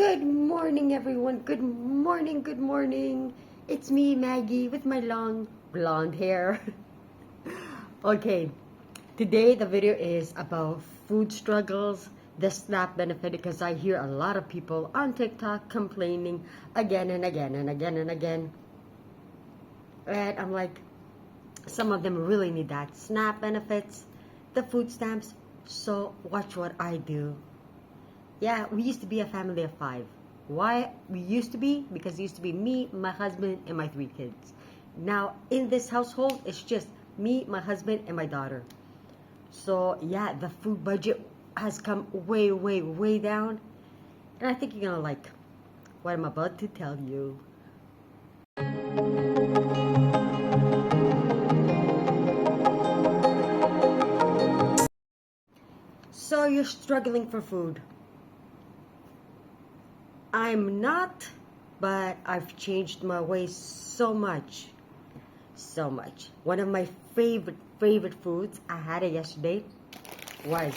Good morning, everyone. Good morning, good morning. It's me, Maggie, with my long blonde hair. Okay, today the video is about food struggles, the SNAP benefit, because I hear a lot of people on TikTok complaining again and again and again and again. And I'm like, some of them really need that SNAP benefits, the food stamps. So watch what I do. Yeah, we used to be a family of 5. Why we used to be? Because it used to be me, my husband, and my 3 kids. Now, in this household, it's just me, my husband, and my daughter. So, yeah, the food budget has come way, way, way down. And I think you're gonna like what I'm about to tell you. So, you're struggling for food. I'm not, but I've changed my ways so much. So much. One of my favorite foods, I had it yesterday, was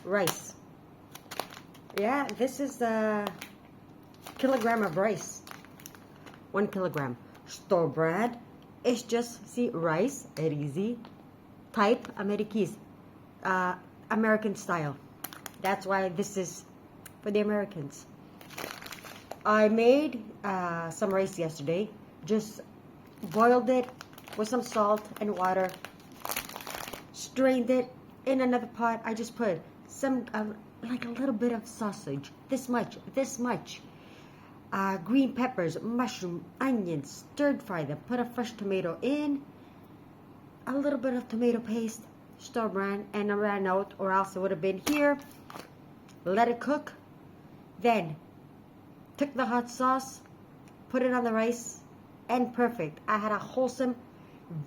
rice. Yeah, this is a kilogram of rice. 1 kilogram. Store brand. It's just, see, rice, easy. Type, Amerikis. American style. That's why this is for the Americans. I made some rice yesterday. Just boiled it with some salt and water. Strained it in another pot. I just put some, like a little bit of sausage. This much. Green peppers, mushroom, onions. Stir fry them. Put a fresh tomato in. A little bit of tomato paste. Store brand. And I ran out, or else it would have been here. Let it cook. Then took the hot sauce, put it on the rice, and perfect. I had a wholesome,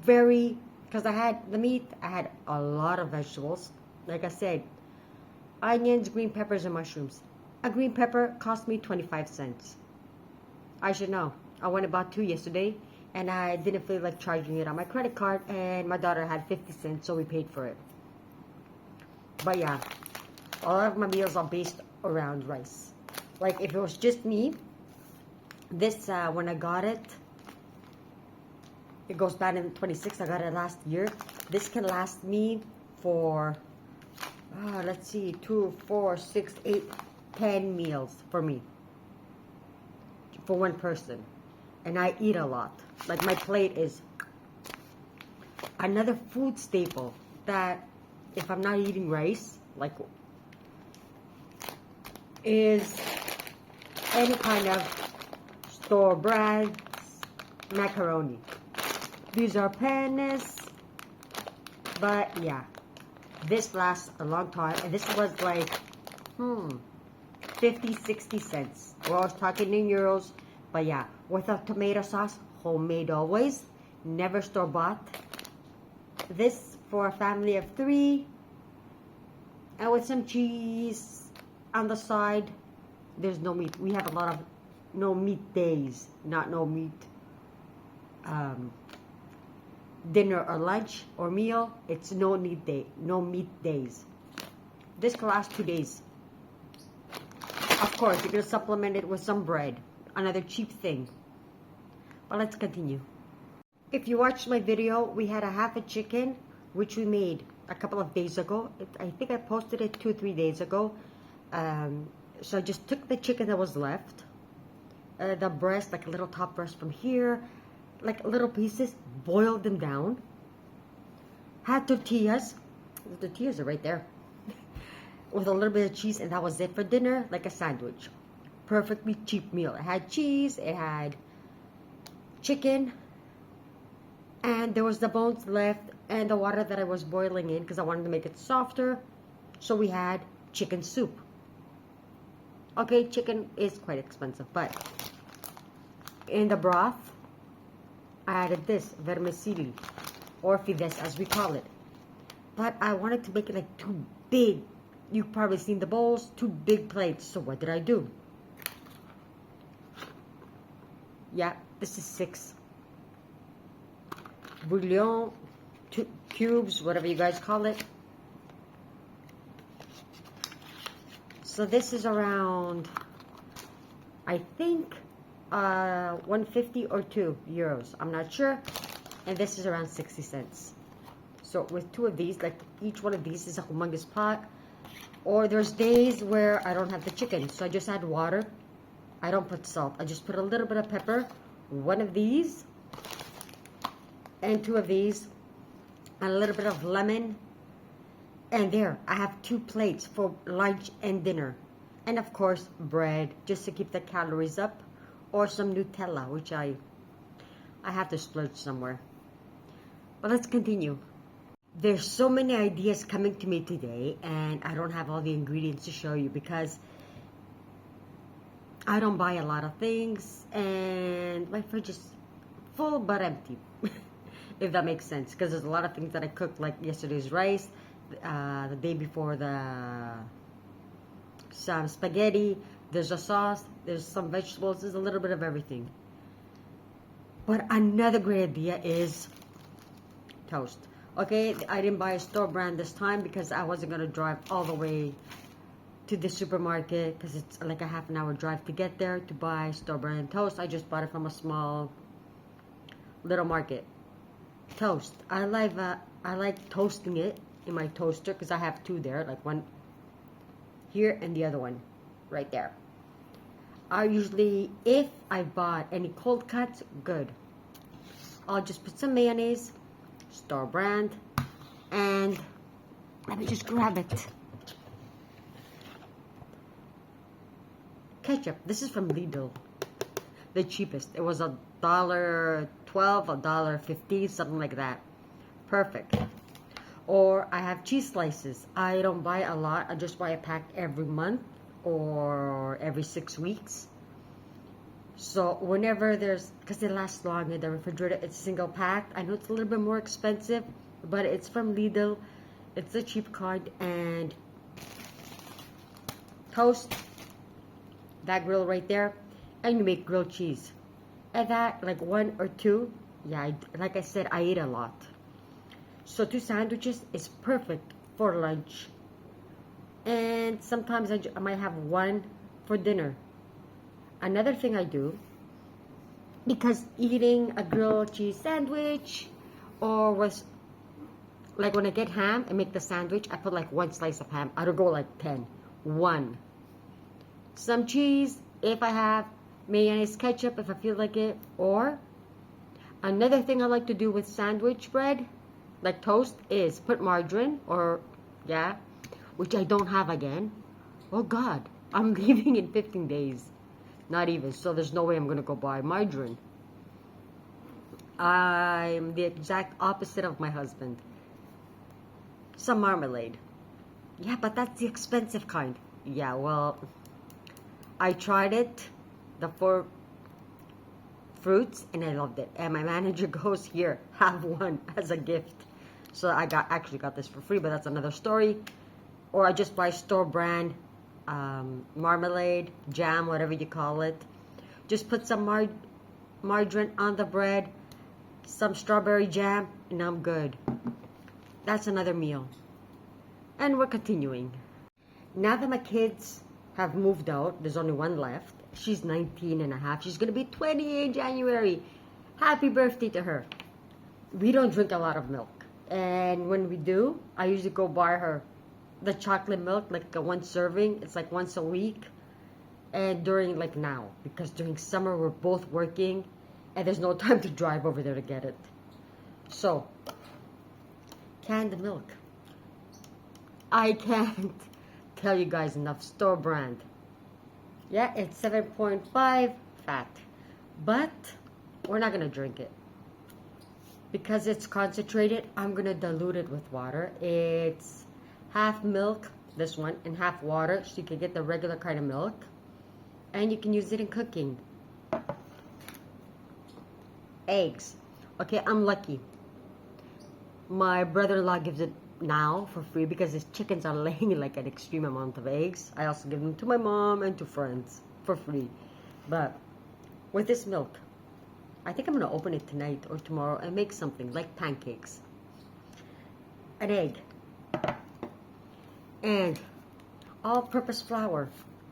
because I had the meat, I had a lot of vegetables. Like I said, onions, green peppers, and mushrooms. A green pepper cost me 25 cents. I should know. I went and bought 2 yesterday, and I didn't feel like charging it on my credit card, and my daughter had 50 cents, so we paid for it. But yeah, all of my meals are based around rice. Like, if it was just me, this, when I got it, it goes back in 26. I got it last year. This can last me for, let's see, 2, 4, 6, 8, 10 meals for me. For one person. And I eat a lot. Like, my plate is another food staple that, if I'm not eating rice, like, is any kind of store brand macaroni. These are panes, but yeah, this lasts a long time, and this was like 50-60 cents. We're always talking in euros, but yeah, with a tomato sauce, homemade always, never store-bought. This for a family of 3, and with some cheese on the side. There's no meat. We have a lot of no meat days, not no meat dinner or lunch or meal. It's no meat day, no meat days. This can last 2 days. Of course, you're gonna supplement it with some bread, another cheap thing. But let's continue. If you watched my video, we had a half a chicken, which we made a couple of days ago. I think I posted it 2-3 days ago. So I just took the chicken that was left, the breast, like a little top breast from here, like little pieces, boiled them down, had tortillas, the tortillas are right there, with a little bit of cheese, and that was it for dinner, like a sandwich. Perfectly cheap meal. It had cheese, it had chicken, and there was the bones left, and the water that I was boiling in, because I wanted to make it softer, so we had chicken soup. Okay, chicken is quite expensive, but in the broth, I added this, vermicelli, or fides as we call it. But I wanted to make it like 2 big, you've probably seen the bowls, 2 big plates. So what did I do? Yeah, this is 6. Bouillon, 2 cubes, whatever you guys call it. So this is around I think 150 or 2 euros. I'm not sure. And this is around 60 cents. So with 2 of these, like each one of these is a humongous pot. Or there's days where I don't have the chicken, so I just add water. I don't put salt. I just put a little bit of pepper. 1 of these and 2 of these, and a little bit of lemon. And there, I have 2 plates for lunch and dinner. And of course, bread, just to keep the calories up. Or some Nutella, which I have to splurge somewhere. But let's continue. There's so many ideas coming to me today, and I don't have all the ingredients to show you because I don't buy a lot of things, and my fridge is full but empty. If that makes sense, because there's a lot of things that I cooked, like yesterday's rice, the day before some spaghetti, there's a sauce, there's some vegetables, there's a little bit of everything. But another great idea is toast. Okay, I didn't buy a store brand this time because I wasn't going to drive all the way to the supermarket because it's like a half an hour drive to get there to buy store brand toast. I just bought it from a small little market. Toast. I like toasting it in my toaster because I have 2 there, like one here and the other one right there. I usually, if I bought any cold cuts, good. I'll just put some mayonnaise, store brand, and let me just grab it. Ketchup. This is from Lidl, the cheapest. It was $1.12, $1.50, something like that. Perfect. Or I have cheese slices. I don't buy a lot. I just buy a pack every month or every 6 weeks. So whenever there's, because they last long in the refrigerator, it's single packed. I know it's a little bit more expensive, but it's from Lidl. It's a cheap kind. And toast, that grill right there, and you make grilled cheese. And that, like 1 or 2, yeah, like I said, I eat a lot. So 2 sandwiches is perfect for lunch. And sometimes I might have 1 for dinner. Another thing I do, because eating a grilled cheese sandwich, or was like when I get ham and make the sandwich, I put like 1 slice of ham. I don't go like 10. 1. Some cheese, if I have mayonnaise, ketchup, if I feel like it. Or another thing I like to do with sandwich bread, like toast, is put margarine, or yeah, which I don't have again. Oh God, I'm leaving in 15 days. Not even, so there's no way I'm gonna go buy margarine. I'm the exact opposite of my husband. Some marmalade. Yeah, but that's the expensive kind. Yeah, well, I tried it, the 4 fruits, and I loved it. And my manager goes, here, have 1 as a gift. So I actually got this for free, but that's another story. Or I just buy store brand marmalade, jam, whatever you call it. Just put some margarine on the bread, some strawberry jam, and I'm good. That's another meal. And we're continuing. Now that my kids have moved out, there's only 1 left. She's 19 and a half. She's going to be 20 in January. Happy birthday to her. We don't drink a lot of milk. And when we do, I usually go buy her the chocolate milk, like a 1 serving. It's like once a week. And during, like now, because during summer we're both working and there's no time to drive over there to get it. So, canned milk. I can't tell you guys enough. Store brand. Yeah, it's 7.5 fat. But we're not going to drink it. Because it's concentrated, I'm going to dilute it with water. It's half milk, this one, and half water, so you can get the regular kind of milk. And you can use it in cooking. Eggs. Okay, I'm lucky. My brother-in-law gives it now for free because his chickens are laying like an extreme amount of eggs. I also give them to my mom and to friends for free. But with this milk, I think I'm going to open it tonight or tomorrow and make something like pancakes. An egg. And all-purpose flour.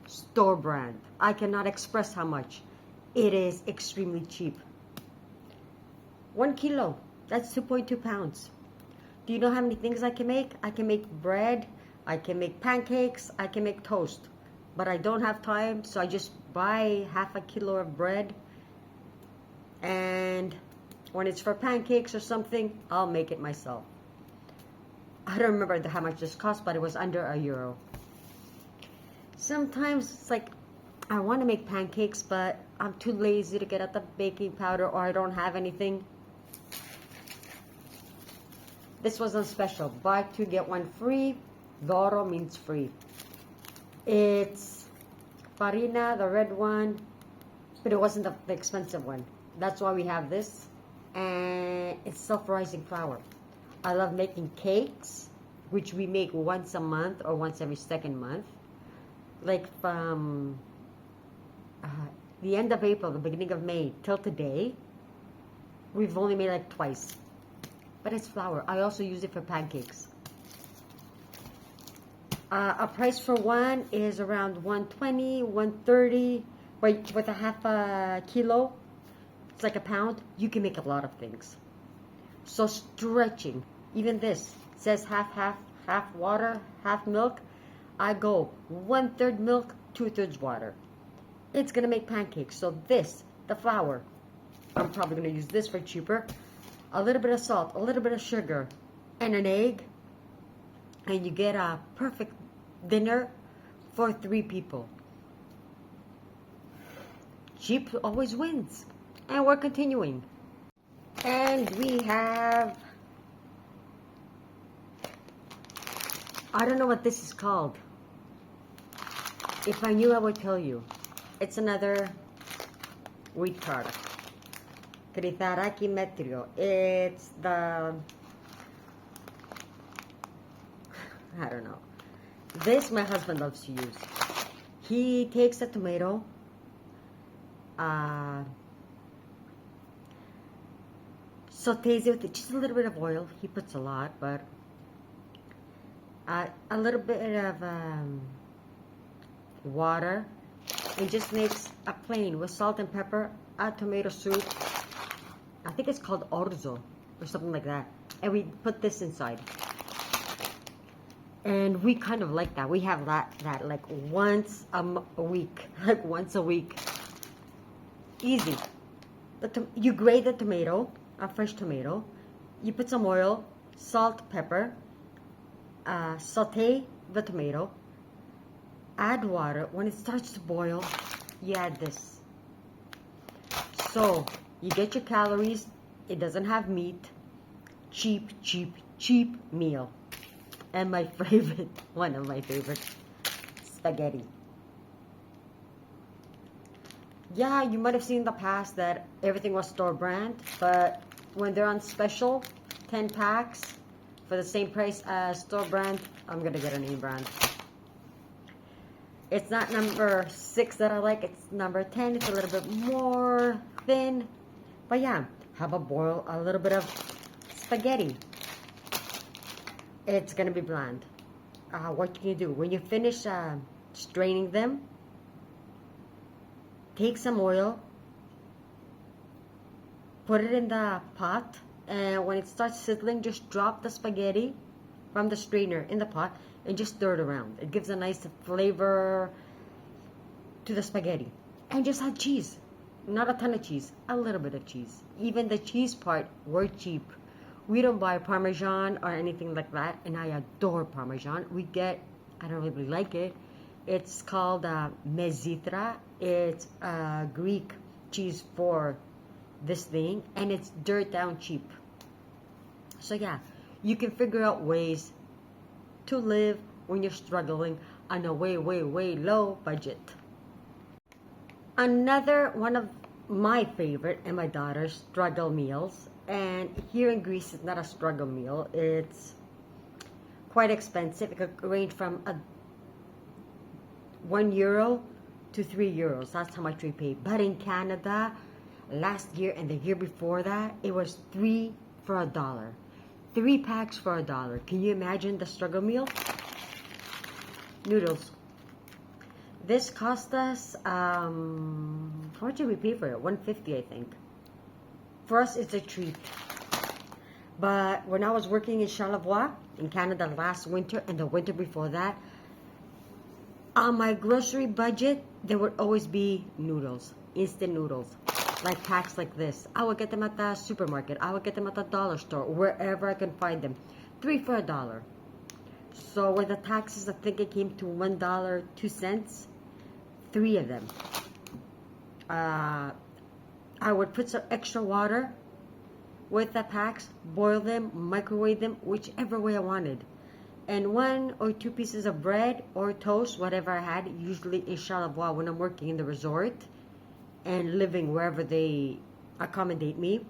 store brand. I cannot express how much. It is extremely cheap. 1 kilo, that's 2.2 pounds. Do you know how many things I can make? I can make bread, I can make pancakes, I can make toast. But I don't have time, so I just buy half a kilo of bread. And when it's for pancakes or something, I'll make it myself. I don't remember how much this cost, but it was under €1. Sometimes it's like, I want to make pancakes, but I'm too lazy to get out the baking powder, or I don't have anything. This was on special. Buy 2, get 1 free. Doro means free. It's farina, the red one, but it wasn't the expensive one. That's why we have this. And it's self-rising flour. I love making cakes, which we make once a month or once every second month. Like from the end of April, the beginning of May, till today, we've only made like twice. But it's flour. I also use it for pancakes. A price for one is around $120, $130, but with a half a kilo, it's like a pound. You can make a lot of things. So stretching, even this says half water, half milk. I go 1/3 milk, 2/3 water. It's gonna make pancakes. So this, the flour, I'm probably gonna use this for cheaper. A little bit of salt, a little bit of sugar, and an egg, and you get a perfect dinner for 3 people. Cheap always wins. And we're continuing. And we have, I don't know what this is called. If I knew, I would tell you. It's another wheat product. Tritaraki metrio. It's the, I don't know. This my husband loves to use. He takes a tomato, sautés it with just a little bit of oil. He puts a lot, but a little bit of water. It just makes a plain with salt and pepper, a tomato soup. I think it's called orzo or something like that. And we put this inside. And we kind of like that. We have that like once a week. Like once a week. Easy. You grate the tomato, a fresh tomato. You put some oil, salt, pepper. Saute the tomato. Add water. When it starts to boil, you add this. So, you get your calories. It doesn't have meat. Cheap, cheap, cheap meal. And my favorite, one of my favorite, spaghetti. Yeah, you might have seen in the past that everything was store brand, but when they're on special, 10 packs for the same price as store brand, I'm gonna get a name brand. It's not number 6 that I like, it's number 10. It's a little bit more thin, but yeah, have a boil, a little bit of spaghetti. It's gonna be bland. What can you do? When you finish straining them, take some oil, put it in the pot, and when it starts sizzling, just drop the spaghetti from the strainer in the pot and just stir it around. It gives a nice flavor to the spaghetti. And just add cheese. Not a ton of cheese, a little bit of cheese. Even the cheese part, we're cheap. We don't buy Parmesan or anything like that, and I adore Parmesan. We get, I don't really like it. It's called mezitra. It's Greek cheese for this thing, and it's dirt down cheap. So yeah, you can figure out ways to live when you're struggling on a way, way, way low budget. Another one of my favorite and my daughter's struggle meals, and here in Greece it's not a struggle meal, it's quite expensive. It could range from €1 to €3. That's how much we pay. But in Canada, last year and the year before that, it was 3 for $1. 3 packs for $1. Can you imagine the struggle meal? Noodles. This cost us, how much did we pay for it? 150, I think. For us, it's a treat. But when I was working in Charlevoix, in Canada last winter, and the winter before that, on my grocery budget, there would always be noodles, instant noodles, like packs like this. I would get them at the supermarket. I would get them at the dollar store, wherever I can find them. 3 for $1. So with the taxes, I think it came to $1.02. 3 of them. I would put some extra water with the packs, boil them, microwave them, whichever way I wanted. And 1 or 2 pieces of bread or toast, whatever I had, usually in Charlevoix when I'm working in the resort and living wherever they accommodate me.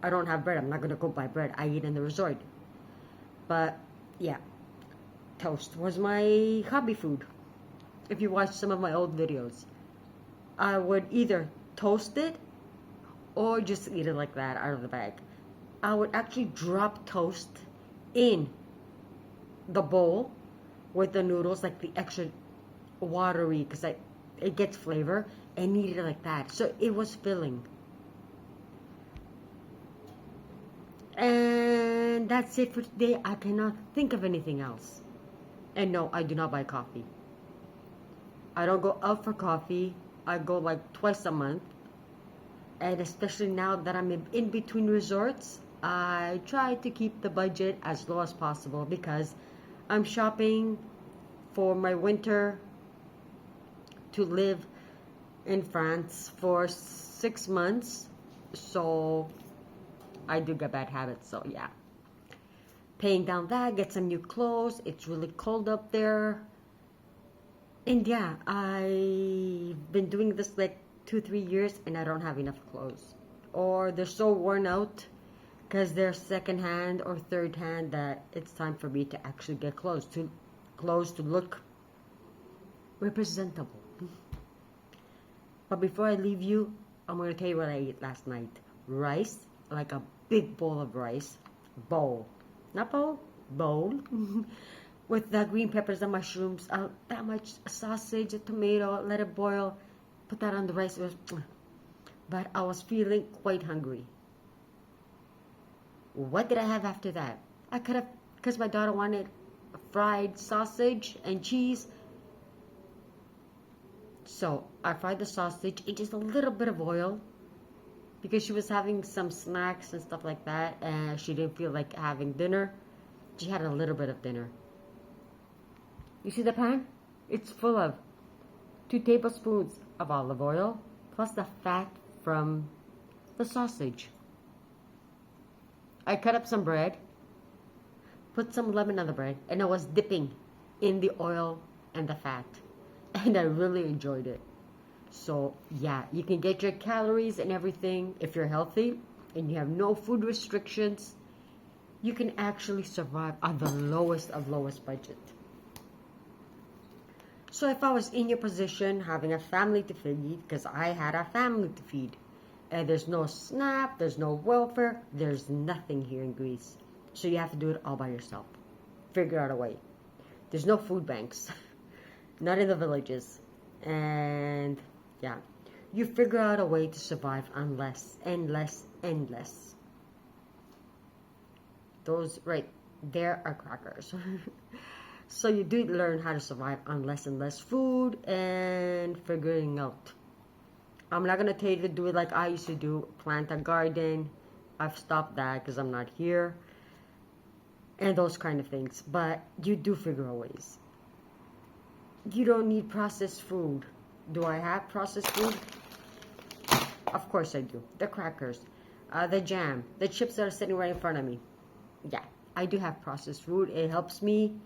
I don't have bread. I'm not going to go buy bread. I eat in the resort. But, yeah. Toast was my hobby food. If you watch some of my old videos, I would either toast it or just eat it like that out of the bag. I would actually drop toast in the bowl with the noodles, like the extra watery, because it gets flavor, and eat it like that. So it was filling. And that's it for today. I cannot think of anything else. And no, I do not buy coffee. I don't go out for coffee. I go like twice a month. And especially now that I'm in between resorts, I try to keep the budget as low as possible because I'm shopping for my winter to live in France for 6 months. So I do get bad habits, so yeah. Paying down that, get some new clothes. It's really cold up there. And yeah, I've been doing this like 2-3 years and I don't have enough clothes. Or they're so worn out because they're second hand or third hand that it's time for me to actually get clothes to look representable. But before I leave you, I'm going to tell you what I ate last night. Rice, like a big bowl of rice. Bowl. Not bowl, bowl. With the green peppers and mushrooms, that much sausage, a tomato, let it boil, put that on the rice. But I was feeling quite hungry. What did I have after that? I could have, because my daughter wanted fried sausage and cheese. So I fried the sausage in just a little bit of oil because she was having some snacks and stuff like that and she didn't feel like having dinner. She had a little bit of dinner. You see the pan? It's full of 2 tablespoons of olive oil plus the fat from the sausage. I cut up some bread, put some lemon on the bread, and I was dipping in the oil and the fat. And I really enjoyed it. So yeah, you can get your calories and everything if you're healthy and you have no food restrictions. You can actually survive on the lowest of lowest budget. So if I was in your position, having a family to feed, because I had a family to feed, and there's no SNAP, there's no welfare, there's nothing here in Greece. So you have to do it all by yourself. Figure out a way. There's no food banks. Not in the villages. And yeah, you figure out a way to survive on less and less and less. Those right there are crackers. So you do learn how to survive on less and less food and figuring out. I'm not going to tell you to do it like I used to do, plant a garden. I've stopped that because I'm not here. And those kind of things. But you do figure out ways. You don't need processed food. Do I have processed food? Of course I do. The crackers, the jam, the chips that are sitting right in front of me. Yeah, I do have processed food. It helps me.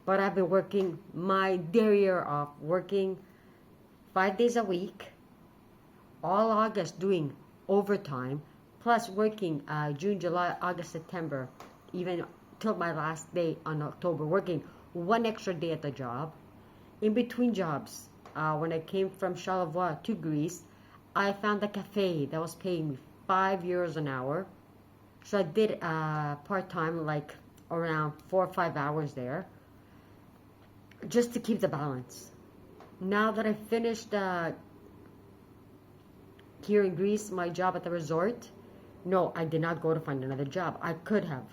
But I've been working my derriere off, working 5 days a week, all August doing overtime, plus working June, July, August, September, even till my last day on October, working 1 extra day at the job. In between jobs, when I came from Charlevoix to Greece, I found a cafe that was paying me €5 an hour. So I did part-time, like around 4 or 5 hours there, just to keep the balance. Now that I finished here in Greece, my job at the resort, no, I did not go to find another job. I could have,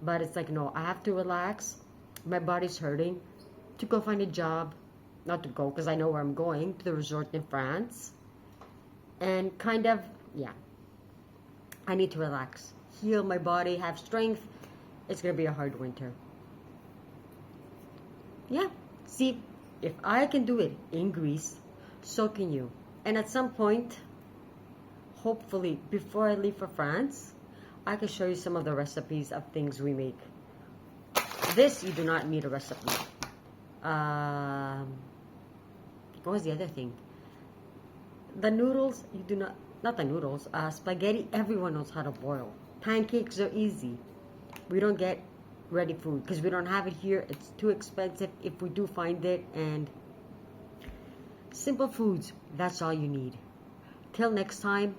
but it's like, no, I have to relax. My body's hurting to go find a job. Not to go because I know where I'm going, to the resort in France. And kind of, yeah, I need to relax, heal my body, have strength. It's gonna be a hard winter. Yeah, see, if I can do it in Greece, so can you. And at some point, hopefully, before I leave for France, I can show you some of the recipes of things we make. This, you do not need a recipe. What was the other thing? The noodles, you do not the noodles, spaghetti, everyone knows how to boil. Pancakes are easy. We don't get ready food because we don't have it here. It's too expensive if we do find it. And simple foods, that's all you need. Till next time,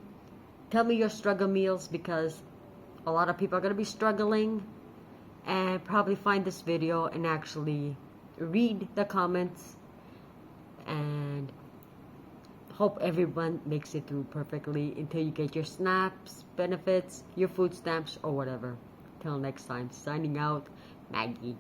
tell me your struggle meals because a lot of people are going to be struggling, and probably find this video and actually read the comments, and hope everyone makes it through perfectly until you get your snaps, benefits, your food stamps, or whatever. Till next time, signing out, Maggie.